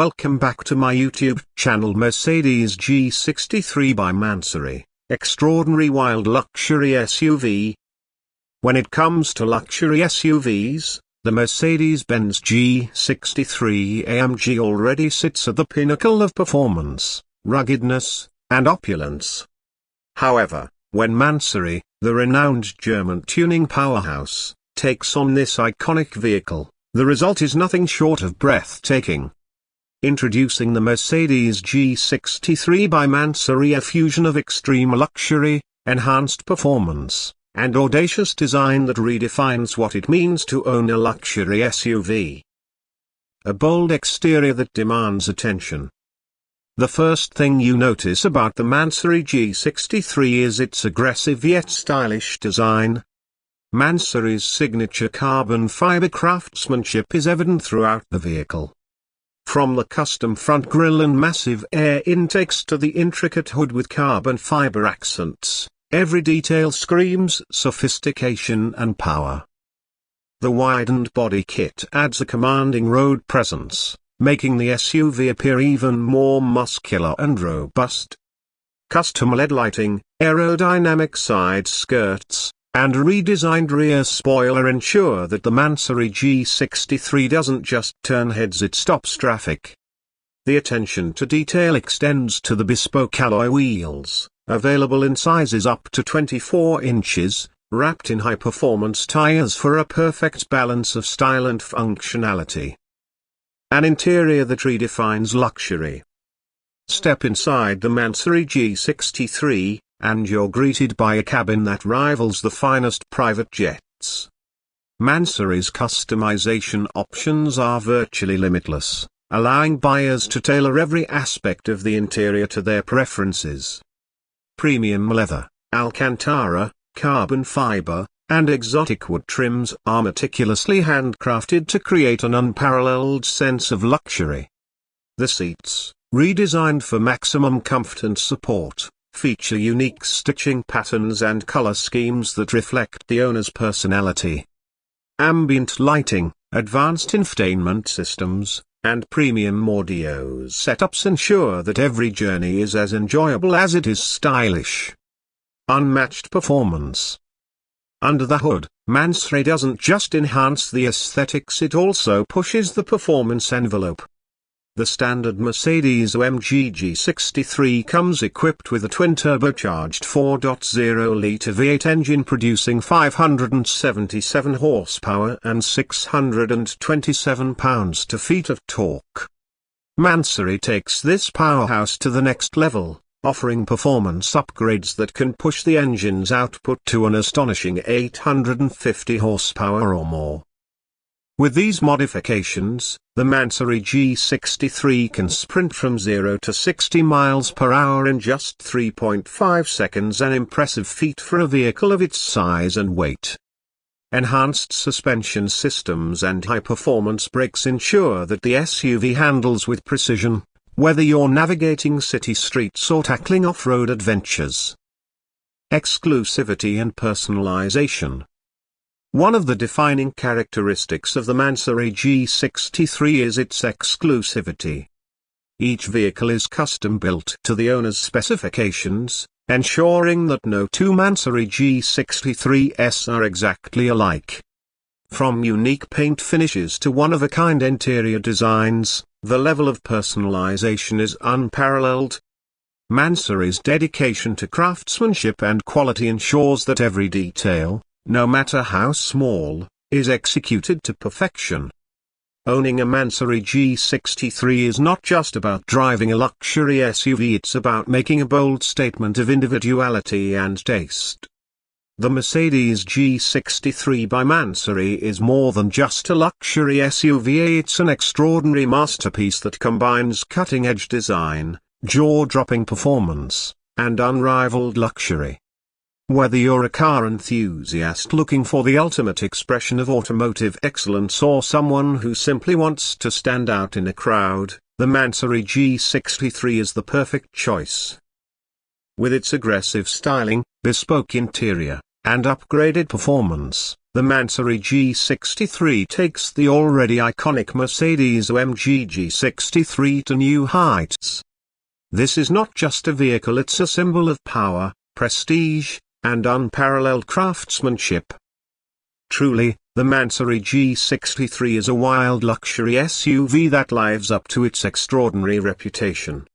welcome back to my YouTube channel Mercedes G63 by Mansory, extraordinary wild luxury SUV. When it comes to luxury SUVs, the Mercedes-Benz G63 AMG already sits at the pinnacle of performance, ruggedness, and opulence. However, when Mansory, the renowned German tuning powerhouse, takes on this iconic vehicle, the result is nothing short of breathtaking. Introducing the Mercedes G63 by Mansory, a fusion of extreme luxury, enhanced performance, and audacious design that redefines what it means to own a luxury SUV. A bold exterior that demands attention. The first thing you notice about the Mansory G63 is its aggressive yet stylish design. Mansory's signature carbon fiber craftsmanship is evident throughout the vehicle. From the custom front grille and massive air intakes to the intricate hood with carbon fiber accents, every detail screams sophistication and power. The widened body kit adds a commanding road presence, making the SUV appear even more muscular and robust. Custom LED lighting, aerodynamic side skirts, and redesigned rear spoiler ensure that the Mansory G63 doesn't just turn heads, it stops traffic. The attention to detail extends to the bespoke alloy wheels, available in sizes up to 24 inches, wrapped in high-performance tires for a perfect balance of style and functionality. An interior that redefines luxury. Step inside the Mansory G63, and you're greeted by a cabin that rivals the finest private jets. Mansory's customization options are virtually limitless, allowing buyers to tailor every aspect of the interior to their preferences. Premium leather, Alcantara, carbon fiber, and exotic wood trims are meticulously handcrafted to create an unparalleled sense of luxury. The seats, redesigned for maximum comfort and support, feature unique stitching patterns and color schemes that reflect the owner's personality. Ambient lighting, advanced infotainment systems, and premium audio setups ensure that every journey is as enjoyable as it is stylish. Unmatched performance. Under the hood, Mansory doesn't just enhance the aesthetics, it also pushes the performance envelope. The standard Mercedes-AMG G63 comes equipped with a twin-turbocharged 4.0-litre V8 engine producing 577 horsepower and 627 pounds-feet of torque. Mansory takes this powerhouse to the next level, offering performance upgrades that can push the engine's output to an astonishing 850 horsepower or more. With these modifications, the Mansory G63 can sprint from 0 to 60 miles per hour in just 3.5 seconds, an impressive feat for a vehicle of its size and weight. Enhanced suspension systems and high-performance brakes ensure that the SUV handles with precision, whether you're navigating city streets or tackling off-road adventures. Exclusivity and personalization. One of the defining characteristics of the Mansory G63 is its exclusivity. Each vehicle is custom-built to the owner's specifications, ensuring that no two Mansory G63s are exactly alike. From unique paint finishes to one-of-a-kind interior designs, the level of personalization is unparalleled. Mansory's dedication to craftsmanship and quality ensures that every detail, no matter how small, is executed to perfection. Owning a Mansory G63 is not just about driving a luxury SUV, it's about making a bold statement of individuality and taste. The Mercedes G63 by Mansory is more than just a luxury SUV, it's an extraordinary masterpiece that combines cutting-edge design, jaw-dropping performance, and unrivaled luxury. Whether you're a car enthusiast looking for the ultimate expression of automotive excellence or someone who simply wants to stand out in a crowd, the Mansory G63 is the perfect choice. With its aggressive styling, bespoke interior, and upgraded performance, the Mansory G63 takes the already iconic Mercedes-AMG G63 to new heights. This is not just a vehicle, it's a symbol of power, prestige, and unparalleled craftsmanship. Truly, the Mansory G63 is a wild luxury SUV that lives up to its extraordinary reputation.